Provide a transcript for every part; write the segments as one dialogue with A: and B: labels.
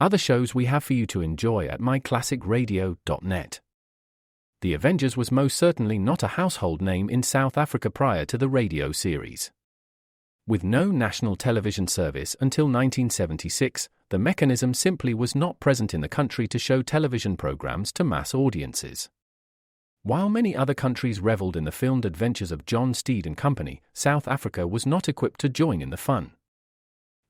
A: other shows we have for you to enjoy at myclassicradio.net. The Avengers was most certainly not a household name in South Africa prior to the radio series. With no national television service until 1976, the mechanism simply was not present in the country to show television programs to mass audiences. While many other countries reveled in the filmed adventures of John Steed and company, South Africa was not equipped to join in the fun.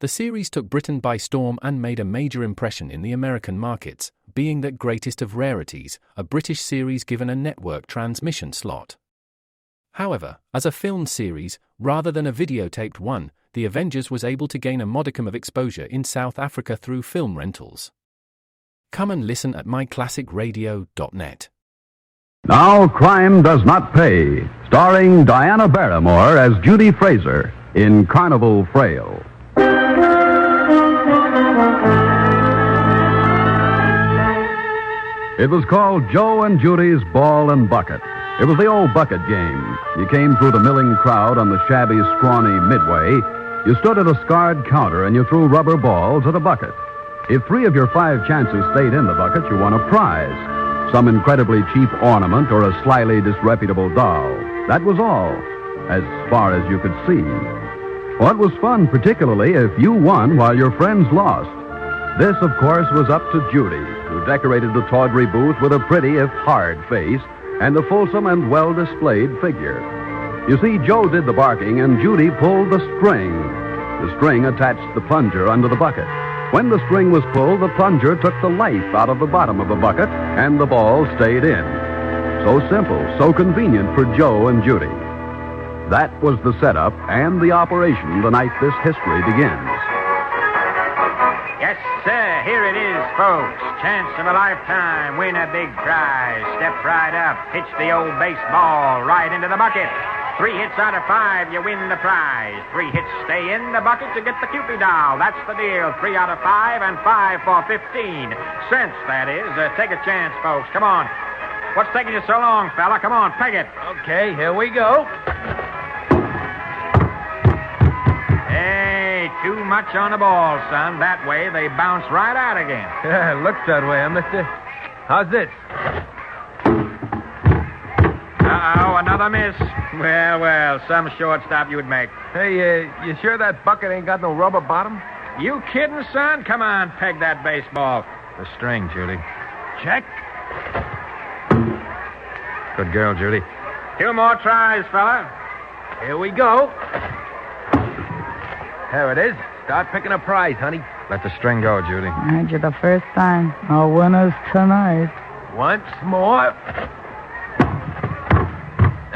A: The series took Britain by storm and made a major impression in the American markets, being that greatest of rarities, a British series given a network transmission slot. However, as a filmed series, rather than a videotaped one, The Avengers was able to gain a modicum of exposure in South Africa through film rentals. Come and listen at myclassicradio.net.
B: Now, Crime Does Not Pay, starring Diana Barrymore as Judy Fraser in Carnival, Frail. It was called Joe and Judy's Ball and Bucket. It was the old bucket game. You came through the milling crowd on the shabby, scrawny Midway. You stood at a scarred counter and you threw rubber balls at a bucket. If 3 of your 5 chances stayed in the bucket, you won a prize. Some incredibly cheap ornament or a slyly disreputable doll. That was all, as far as you could see. Well, it was fun, particularly if you won while your friends lost. This, of course, was up to Judy, who decorated the tawdry booth with a pretty, if hard, face and a fulsome and well-displayed figure. You see, Joe did the barking and Judy pulled the string. The string attached the plunger under the bucket. When the string was pulled, the plunger took the life out of the bottom of the bucket, and the ball stayed in. So simple, so convenient for Joe and Judy. That was the setup and the operation the night this history begins.
C: Yes, sir, here it is, folks. Chance of a lifetime. Win a big prize. Step right up. Pitch the old baseball right into the bucket. 3 hits out of 5, you win the prize. 3 hits stay in the bucket, you get the Cupid doll. That's the deal. 3 out of 5 and 5 for 15 cents, that is. Take a chance, folks. Come on. What's taking you so long, fella? Come on, peg it.
D: Okay, here we go.
C: Hey, too much on the ball, son. That way they bounce right out again.
D: Yeah, looks that way, huh, mister? How's this?
C: Uh-oh, another miss. Well, some shortstop you'd make.
D: Hey, you sure that bucket ain't got no rubber bottom?
C: You kidding, son? Come on, peg that baseball.
D: The string, Judy.
C: Check.
D: Good girl, Judy.
C: 2 more tries, fella.
D: Here we go. There it is. Start picking a prize, honey. Let the string go, Judy.
E: Aren't you the first time? Our winners tonight.
D: Once more.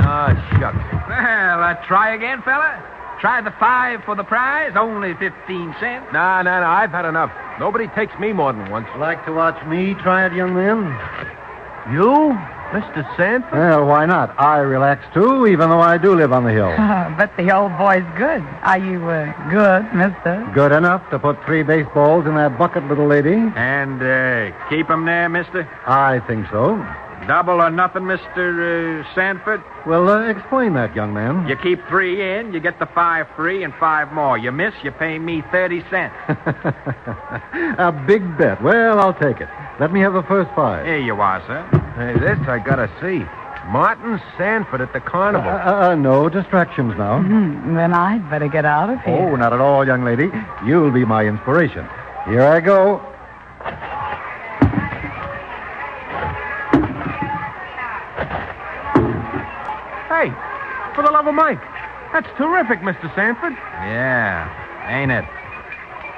D: Oh, shucks.
C: Well, try again, fella. Try the 5 for the prize, only 15 cents.
D: No, I've had enough. Nobody takes me more than once.
F: Like to watch me try it, young man?
D: You? Mr. Sanford?
F: Well, why not? I relax, too, even though I do live on the hill.
E: But the old boy's good. Are you good, mister?
F: Good enough to put 3 baseballs in that bucket, little lady?
C: And keep 'em there, mister?
F: I think so.
C: Double or nothing, Mr. Sanford?
F: Well, explain that, young man.
C: You keep 3 in, you get the 5 free and 5 more. You miss, you pay me 30 cents.
F: A big bet. Well, I'll take it. Let me have the first 5.
C: Here you are, sir.
D: Hey, this I gotta see. Martin Sanford at the Carnival.
F: No distractions now.
E: Then I'd better get out of here.
F: Oh, not at all, young lady. You'll be my inspiration. Here I go.
D: Hey, for the love of Mike. That's terrific, Mr. Sanford.
C: Yeah, ain't it?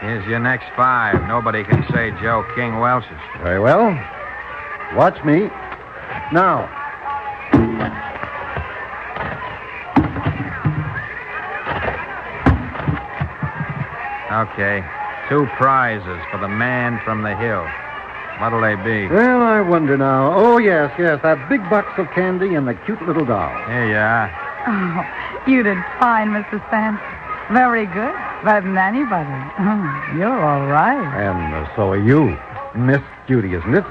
C: Here's your next 5. Nobody can say Joe King Welch's.
F: Very well. Watch me. Now.
C: Okay. 2 prizes for the man from the hill. What'll they be?
F: Well, I wonder now. Oh, yes, that big box of candy and the cute little doll.
C: Here you are.
E: Oh, you did fine, Mr. Sanford. Very good. Better than anybody. You're all right.
F: And so are you. Miss Judy, isn't it?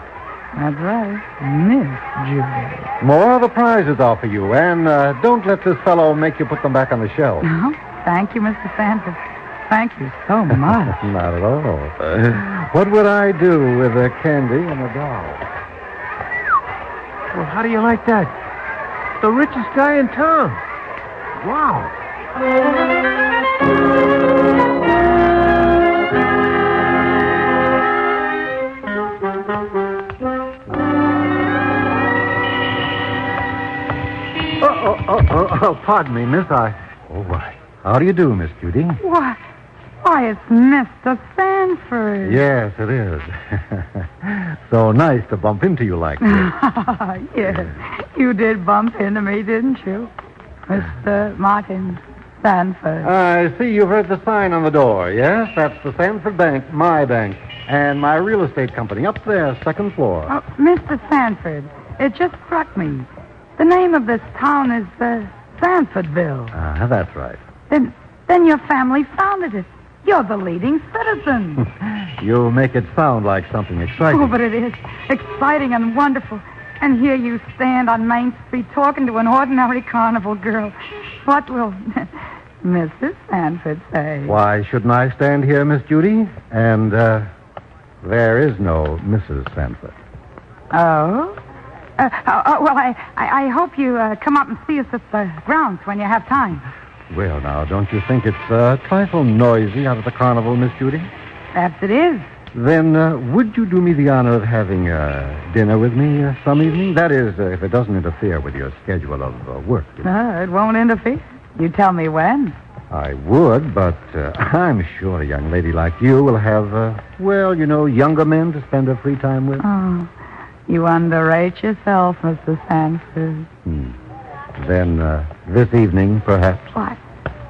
E: That's right. Miss Judy.
F: More of the prizes are for you. And don't let this fellow make you put them back on the shelf.
E: Oh, thank you, Mr. Sanford. Thank you so much.
F: Not at all. What would I do with a candy and a doll?
D: Well, how do you like that? The richest guy in town. Wow.
F: Oh, pardon me, miss. Why? How do you do, Miss Judy?
E: Why, it's Mr. Sanford.
F: Yes, it is. So nice to bump into you like this.
E: Yes, you did bump into me, didn't you? Mr. Martin Sanford.
F: I see you've heard the sign on the door. Yes, that's the Sanford Bank, my bank, and my real estate company up there, second floor.
E: Oh, Mr. Sanford, it just struck me. The name of this town is Sanfordville.
F: That's right.
E: Then your family founded it. You're the leading citizen.
F: You make it sound like something exciting.
E: Oh, but it is exciting and wonderful. And here you stand on Main Street talking to an ordinary carnival girl. What will Mrs. Sanford say?
F: Why shouldn't I stand here, Miss Judy? And there is no Mrs. Sanford.
E: Oh? Well, I hope you come up and see us at the grounds when you have time.
F: Well, now, don't you think it's a trifle noisy out at the carnival, Miss Judy?
E: Perhaps it is.
F: Then would you do me the honor of having dinner with me some evening? That is, if it doesn't interfere with your schedule of work. You know.
E: No, it won't interfere. You tell me when.
F: I would, but I'm sure a young lady like you will have, younger men to spend her free time with.
E: Oh, you underrate yourself, Mr. Sanford.
F: Then this evening, perhaps.
E: What?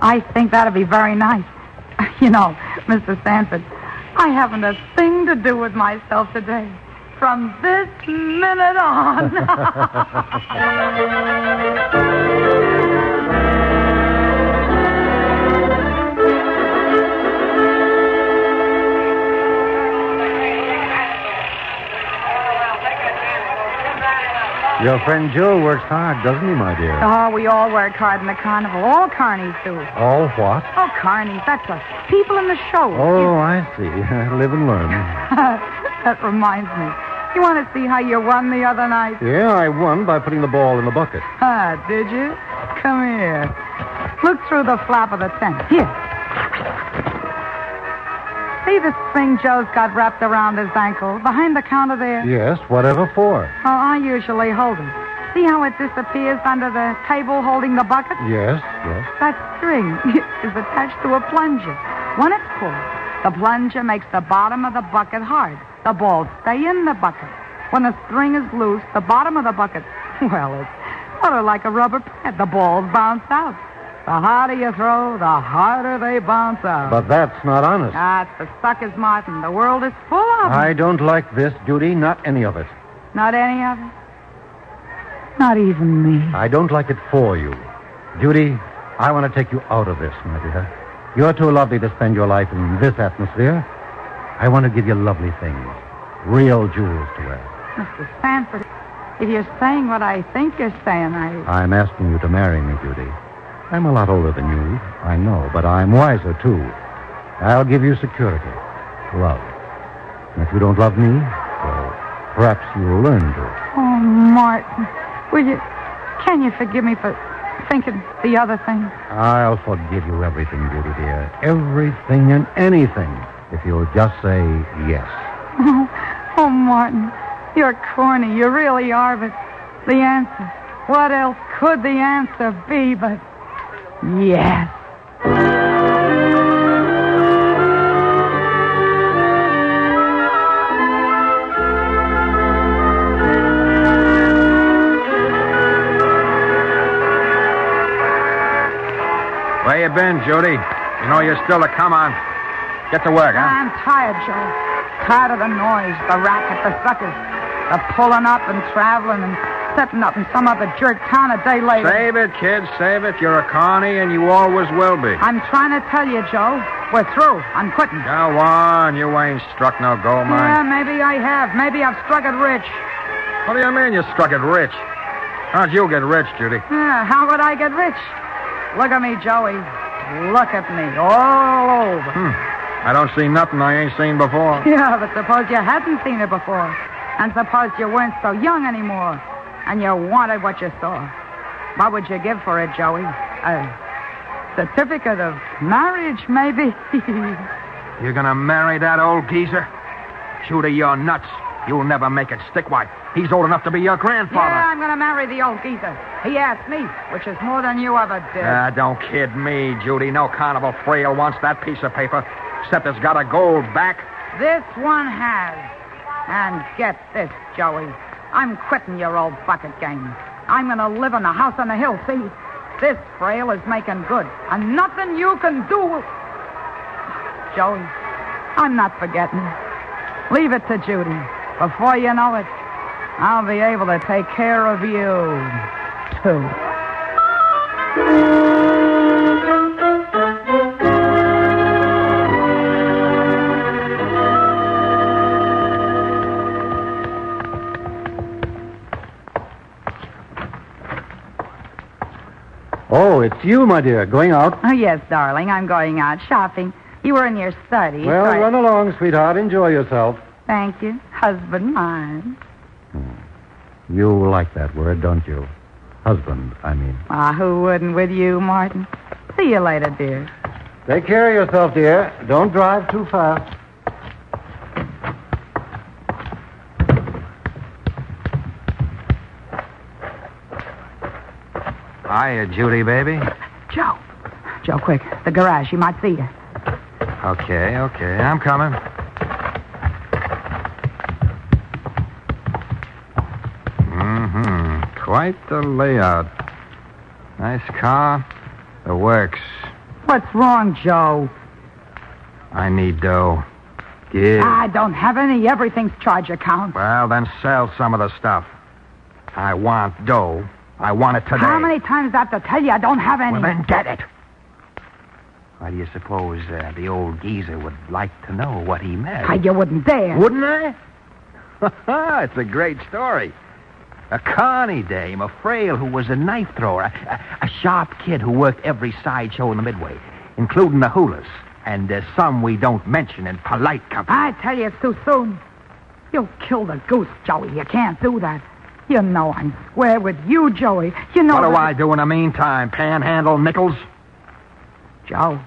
E: I think that'd be very nice. You know, Mr. Sanford, I haven't a thing to do with myself today. From this minute on.
F: Your friend Joe works hard, doesn't he, my dear?
E: Oh, we all work hard in the carnival. All carnies do.
F: All what?
E: Oh, carnies, that's us. People in the show.
F: Oh, I see. Live and learn.
E: That reminds me. You want to see how you won the other night?
F: Yeah, I won by putting the ball in the bucket.
E: Did you? Come here. Look through the flap of the tent. Here. See the string Joe's got wrapped around his ankle behind the counter there?
F: Yes, whatever for?
E: Oh, I usually hold it. See how it disappears under the table holding the bucket?
F: Yes.
E: That string is attached to a plunger. When it's pulled, the plunger makes the bottom of the bucket hard. The balls stay in the bucket. When the string is loose, the bottom of the bucket, well, it's sort of like a rubber pad. The balls bounce out. The harder you throw, the harder they bounce out.
F: But that's not honest.
E: That's the suckers, Martin. The world is full of them.
F: I don't like this, Judy. Not any of it.
E: Not any of it? Not even me.
F: I don't like it for you. Judy, I want to take you out of this, my dear. You're too lovely to spend your life in this atmosphere. I want to give you lovely things. Real jewels to wear.
E: Mr. Sanford, if you're saying what I think you're saying,
F: I'm asking you to marry me, Judy. I'm a lot older than you, I know, but I'm wiser, too. I'll give you security, love. And if you don't love me, well, perhaps you'll learn to.
E: Oh, Martin, can you forgive me for thinking the other thing?
F: I'll forgive you everything, Judy, dear. Everything and anything, if you'll just say yes.
E: Oh, Martin, you're corny. You really are, but the answer, what else could the answer be but yes?
C: Where you been, Judy? You know you're still to come on. Get to work, huh?
E: I'm tired, Joe. Tired of the noise, the racket, the suckers, the pulling up and traveling and setting up in some other jerk town a day later.
C: Save it, kid, save it. You're a carny and you always will be.
E: I'm trying to tell you, Joe. We're through. I'm quitting.
C: Go on. You ain't struck no gold mine.
E: Yeah, maybe I have. Maybe I've struck it rich.
C: What do you mean you struck it rich? How'd you get rich, Judy?
E: Yeah, how would I get rich? Look at me, Joey. Look at me, all over.
C: I don't see nothing I ain't seen before.
E: Yeah, but suppose you hadn't seen it before. And suppose you weren't so young anymore. And you wanted what you saw. What would you give for it, Joey? A certificate of marriage, maybe?
C: You're gonna marry that old geezer? Judy, you're nuts. You'll never make it stick. Why, he's old enough to be your grandfather.
E: Yeah, I'm gonna marry the old geezer. He asked me, which is more than you ever did.
C: Don't kid me, Judy. No Carnival Frail wants that piece of paper, except it's got a gold back.
E: This one has. And get this, Joey. I'm quitting your old bucket game. I'm gonna live in a house on the hill, see? This Frail is making good, and nothing you can do will... Joey, I'm not forgetting. Leave it to Judy. Before you know it, I'll be able to take care of you, too.
F: Oh, it's you, my dear, going out.
E: Oh, yes, darling, I'm going out shopping. You were in your study.
F: Well,
E: so I...
F: run along, sweetheart. Enjoy yourself.
E: Thank you. Husband mine.
F: You like that word, don't you? Husband, I mean.
E: Who wouldn't with you, Martin? See you later, dear.
F: Take care of yourself, dear. Don't drive too fast.
C: Hiya, Judy, baby.
E: Joe. Joe, quick. The garage. He might see you.
C: Okay. I'm coming. Quite the layout. Nice car. The works.
E: What's wrong, Joe?
C: I need dough. Give.
E: I don't have any. Everything's charge account.
C: Well, then sell some of the stuff. I want dough. I want it today.
E: How many times do I have to tell you I don't have any?
C: Well, then get it. Why do you suppose the old geezer would like to know what he meant?
E: You wouldn't dare.
C: Wouldn't I? It's a great story. A Carney dame, a Frail who was a knife thrower, a sharp kid who worked every sideshow in the Midway, including the hulas, and some we don't mention in polite company.
E: I tell you, it's too soon. You'll kill the goose, Joey. You can't do that. You know I'm square with you, Joey. You know...
C: What do I do in the meantime? Panhandle nickels?
E: Joe,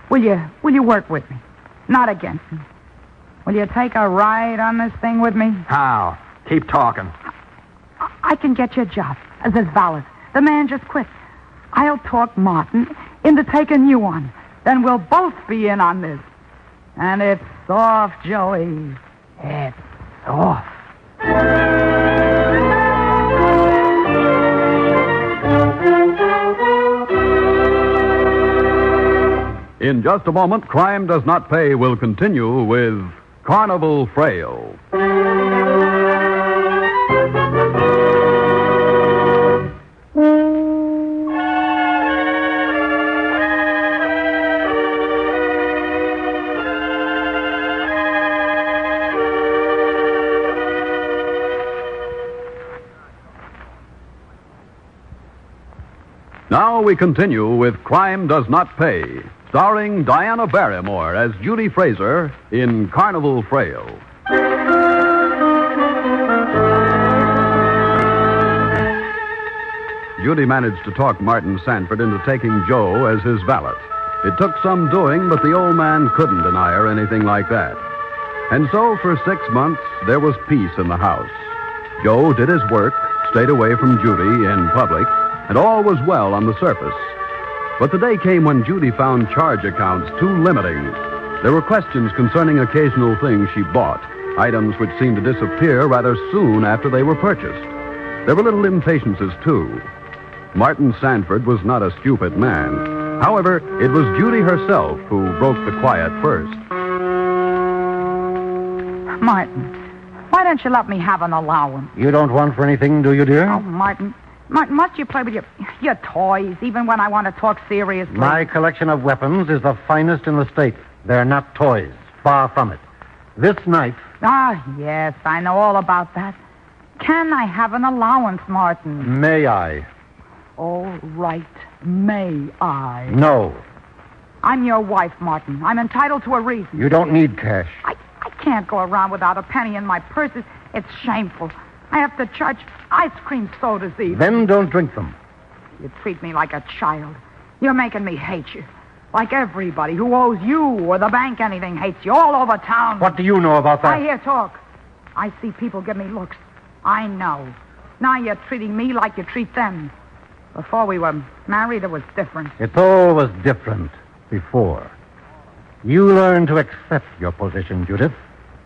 E: will you work with me? Not against me. Will you take a ride on this thing with me?
C: How? Keep talking.
E: I can get you a job as his valet. The man just quit. I'll talk Martin into taking you on. Then we'll both be in on this. And it's soft, Joey. It's soft.
B: In just a moment, Crime Does Not Pay will continue with Carnival Frail. Now we continue with Crime Does Not Pay, starring Diana Barrymore as Judy Fraser in Carnival Frail. Judy managed to talk Martin Sanford into taking Joe as his valet. It took some doing, but the old man couldn't deny her anything like that. And so for 6 months, there was peace in the house. Joe did his work, stayed away from Judy in public, and all was well on the surface. But the day came when Judy found charge accounts too limiting. There were questions concerning occasional things she bought, items which seemed to disappear rather soon after they were purchased. There were little impatiences, too. Martin Sanford was not a stupid man. However, it was Judy herself who broke the quiet first.
E: Martin, why don't you let me have an allowance?
F: You don't want for anything, do you, dear?
E: Oh, Martin, must you play with your toys, even when I want to talk seriously?
F: My collection of weapons is the finest in the state. They're not toys. Far from it. This knife...
E: Yes, I know all about that. Can I have an allowance, Martin?
F: May I?
E: All right. May I?
F: No.
E: I'm your wife, Martin. I'm entitled to a reason.
F: You don't need cash.
E: I can't go around without a penny in my purse. It's shameful. I have to charge ice cream sodas even.
F: Then don't drink them.
E: You treat me like a child. You're making me hate you. Like everybody who owes you or the bank anything hates you all over town.
F: What do you know about that?
E: I hear talk. I see people give me looks. I know. Now you're treating me like you treat them. Before we were married, it was different.
F: It all was different before. You learned to accept your position, Judith.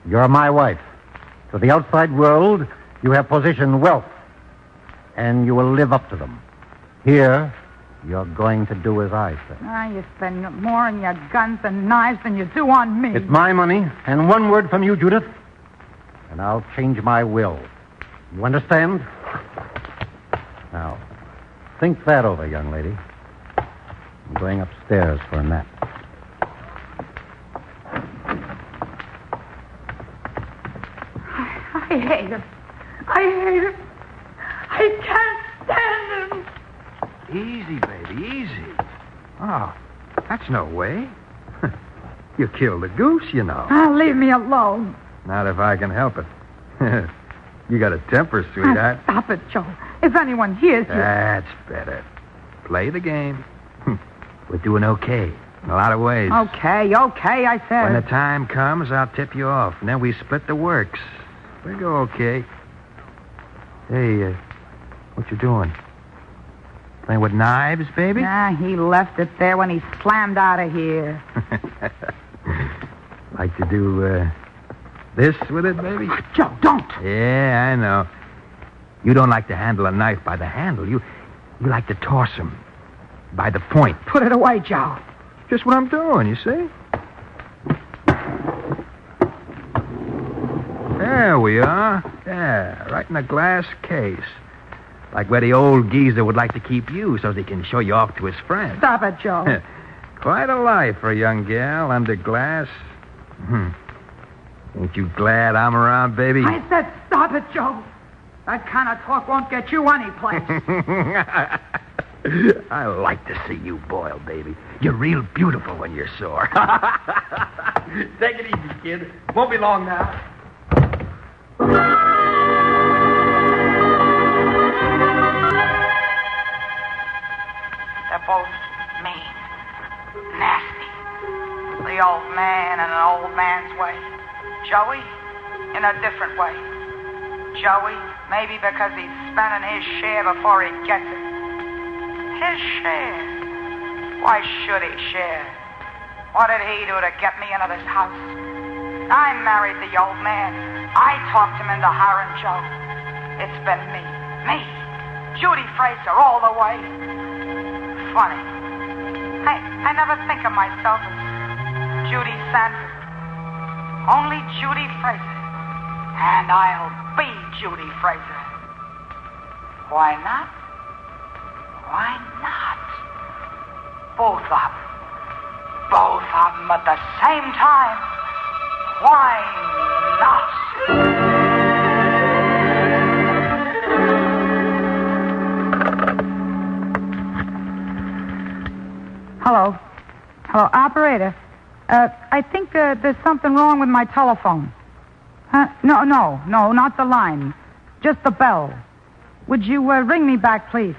F: You're my wife. To the outside world, you have position, wealth. And you will live up to them. Here, you're going to do as I say.
E: You spend more on your guns and knives than you do on me.
F: It's my money, and one word from you, Judith, and I'll change my will. You understand? Now, think that over, young lady. I'm going upstairs for a nap.
E: I hate him. I hate him. I can't stand him.
C: Easy, baby, easy. Oh, that's no way. You killed a goose, you know.
E: Leave me alone.
C: Not if I can help it. You got a temper, sweetheart.
E: Stop it, Joe. If anyone hears you...
C: That's better. Play the game. We're doing okay in a lot of ways.
E: Okay, I said.
C: When the time comes, I'll tip you off, and then we split the works. We go okay. Hey, what you doing? Playing with knives, baby?
E: He left it there when he slammed out of here.
C: Like to do this with it, baby?
E: Joe, don't.
C: Yeah, I know. You don't like to handle a knife by the handle. You like to toss him by the point.
E: Put it away, Joe.
C: Just what I'm doing, you see? There we are. Yeah, right in a glass case. Like where the old geezer would like to keep you so he can show you off to his friends.
E: Stop it, Joe.
C: Quite a life for a young gal under glass. Ain't you glad I'm around, baby?
E: I said stop it, Joe. That kind of talk won't get you anyplace.
C: I like to see you boil, baby. You're real beautiful when you're sore. Take it easy, kid. Won't be long now.
E: They're both mean, nasty. The old man in an old man's way. Joey, in a different way. Joey, maybe because he's spending his share before he gets it. His share? Why should he share? What did he do to get me into this house? I married the old man. I talked him into hiring Joe. It's been me, Judy Fraser, all the way. Funny. I never think of myself as Judy Sanford. Only Judy Fraser. And I'll be Judy Fraser. Why not? Why not? Both of them. Both of them at the same time. Why not? Hello, operator. I think there's something wrong with my telephone. No, not the line. Just the bell. Would you ring me back, please?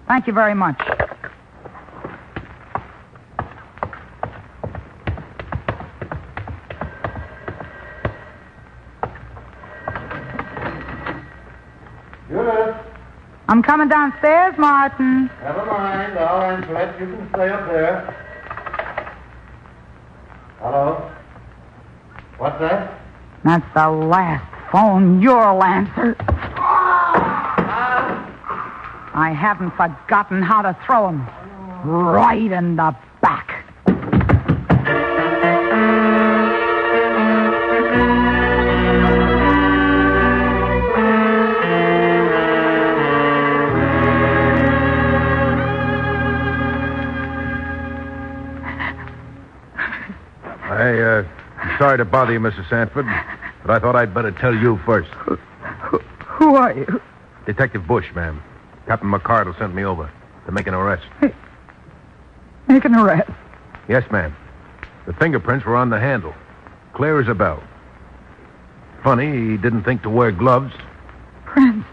E: Thank you very much.
F: Judith.
E: I'm coming downstairs, Martin.
F: Never mind. I'll answer it. You can stay up there. Hello? What's that?
E: That's the last phone you'll answer. I haven't forgotten how to throw him. Right in the back.
G: I'm sorry to bother you, Mrs. Sanford, but I thought I'd better tell you first.
E: Who are you?
G: Detective Bush, ma'am. Captain McCardle sent me over to make an arrest.
E: Make an arrest.
G: Yes, ma'am. The fingerprints were on the handle. Clear as a bell. Funny, he didn't think to wear gloves.
E: Prince?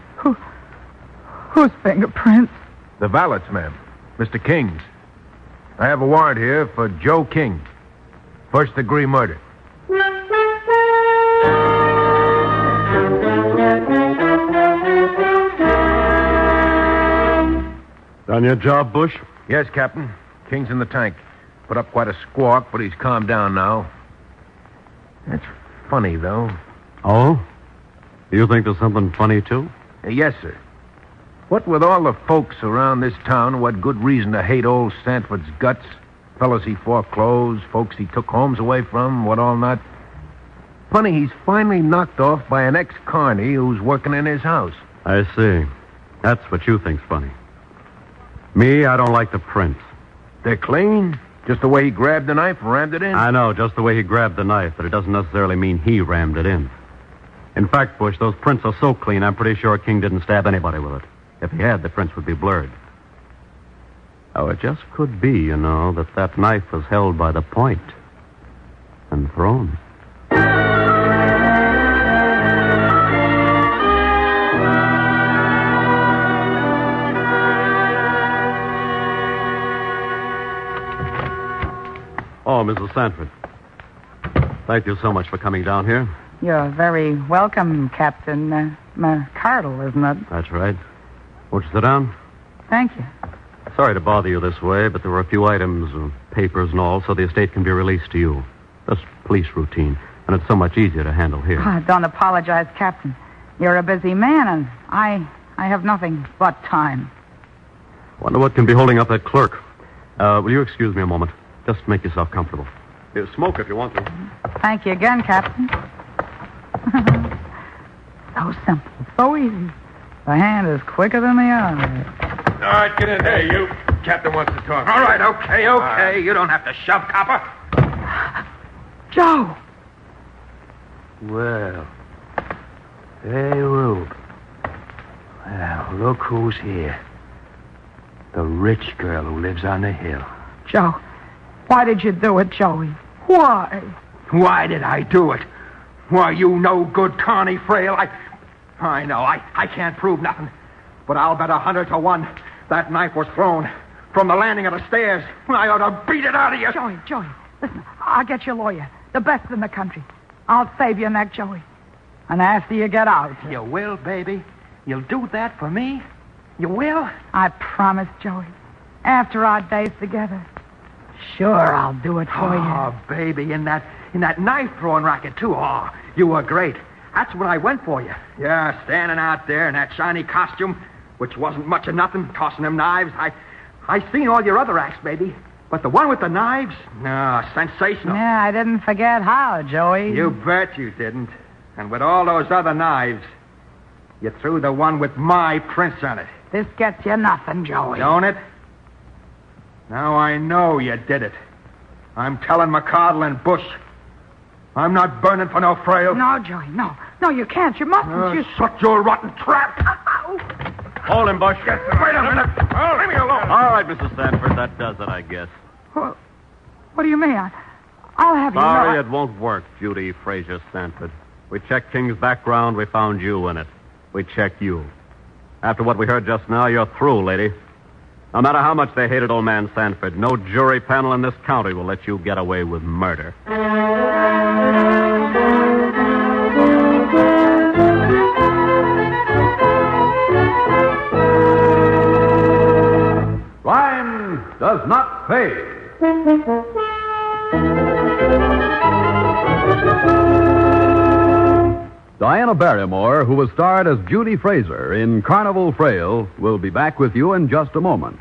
E: Whose fingerprints?
G: The valet's, ma'am. Mr. King's. I have a warrant here for Joe King. First-degree murder.
F: Done your job, Bush?
G: Yes, Captain. King's in the tank. Put up quite a squawk, but he's calmed down now. That's funny, though.
F: Oh? You think there's something funny, too?
G: Yes, sir. What with all the folks around this town who had good reason to hate old Sanford's guts, fellows he foreclosed, folks he took homes away from, what all not. Funny, he's finally knocked off by an ex-carny who's working in his house.
F: I see. That's what you think's funny. Me, I don't like the prints.
G: They're clean. Just the way he grabbed the knife and rammed it in.
F: I know, just the way he grabbed the knife, but it doesn't necessarily mean he rammed it in. In fact, Bush, those prints are so clean, I'm pretty sure King didn't stab anybody with it. If he had, the prints would be blurred. Oh, it just could be, you know, that knife was held by the point and thrown. Oh, Mrs. Sanford. Thank you so much for coming down here.
E: You're very welcome, Captain McCardle, isn't it?
F: That's right. Won't you sit down?
E: Thank you.
F: Sorry to bother you this way, but there were a few items, papers and all, so the estate can be released to you. Just police routine, and it's so much easier to handle here.
E: Don't apologize, Captain. You're a busy man, and I have nothing but time.
F: Wonder what can be holding up that clerk. Will you excuse me a moment? Just make yourself comfortable. Here, smoke if you want to.
E: Thank you again, Captain. So simple, so easy. The hand is quicker than the eye.
G: All right, get in there, you. Captain wants to talk.
C: All right, okay. You don't have to shove, copper.
E: Joe!
H: Well, hey, Rube. Well, look who's here. The rich girl who lives on the hill.
E: Joe, why did you do it, Joey? Why?
C: Why did I do it? Why, you no good Connie Frail. I know, I can't prove nothing. But I'll bet 100 to 1 that knife was thrown from the landing of the stairs. I ought to beat it out of you.
E: Joey, listen, I'll get you a lawyer. The best in the country. I'll save your neck, Joey. And after you get out.
C: You will, baby? You'll do that for me? You will?
E: I promise, Joey. After our days together. Sure, I'll do it for you.
C: Oh, baby, in that knife-throwing racket, too. Oh, you were great. That's when I went for you. Yeah, standing out there in that shiny costume, which wasn't much of nothing, tossing them knives. I seen all your other acts, baby. But the one with the knives? No, sensational.
E: Yeah, I didn't forget how, Joey.
C: You bet you didn't. And with all those other knives, you threw the one with my prints on it.
E: This gets you nothing, Joey.
C: Don't it? Now I know you did it. I'm telling McCardle and Bush. I'm not burning for no Frail.
E: No, Joey, no. No, you can't. You mustn't.
C: Shut your rotten trap.
F: Hold him, Bush.
C: Yes, wait a minute. Oh, leave me alone.
F: All right, Mrs. Sanford, that does it, I guess.
E: Well, what do you mean? I'll have you
F: Sorry,
E: know...
F: it won't work, Judy Frazier Sanford. We checked King's background. We found you in it. We checked you. After what we heard just now, you're through, lady. No matter how much they hated old man Sanford, no jury panel in this county will let you get away with murder.
B: Crime does not pay. Diana Barrymore, who was starred as Judy Fraser in Carnival Frail, will be back with you in just a moment.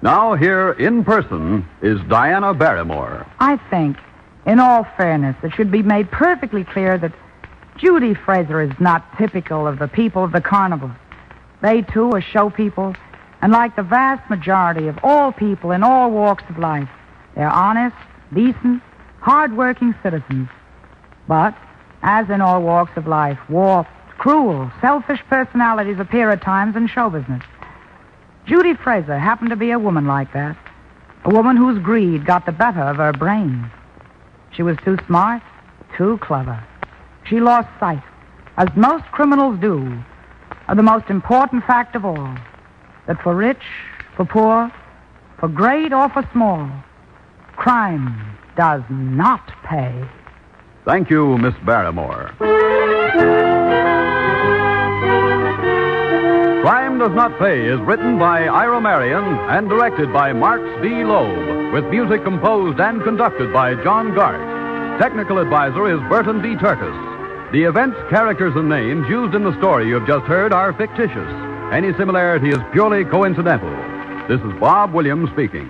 B: Now, here in person is Diana Barrymore.
E: I think, in all fairness, it should be made perfectly clear that Judy Fraser is not typical of the people of the Carnival. They, too, are show people, and like the vast majority of all people in all walks of life, they're honest, decent, hard-working citizens. But, as in all walks of life, warped, cruel, selfish personalities appear at times in show business. Judy Fraser happened to be a woman like that, a woman whose greed got the better of her brains. She was too smart, too clever. She lost sight, as most criminals do, of the most important fact of all, that for rich, for poor, for great or for small, crime does not pay.
B: Thank you, Miss Barrymore. Crime Does Not Pay is written by Ira Marion and directed by Marks B. Loeb, with music composed and conducted by John Gart. Technical advisor is Burton B. Turkis. The events, characters, and names used in the story you have just heard are fictitious. Any similarity is purely coincidental. This is Bob Williams speaking.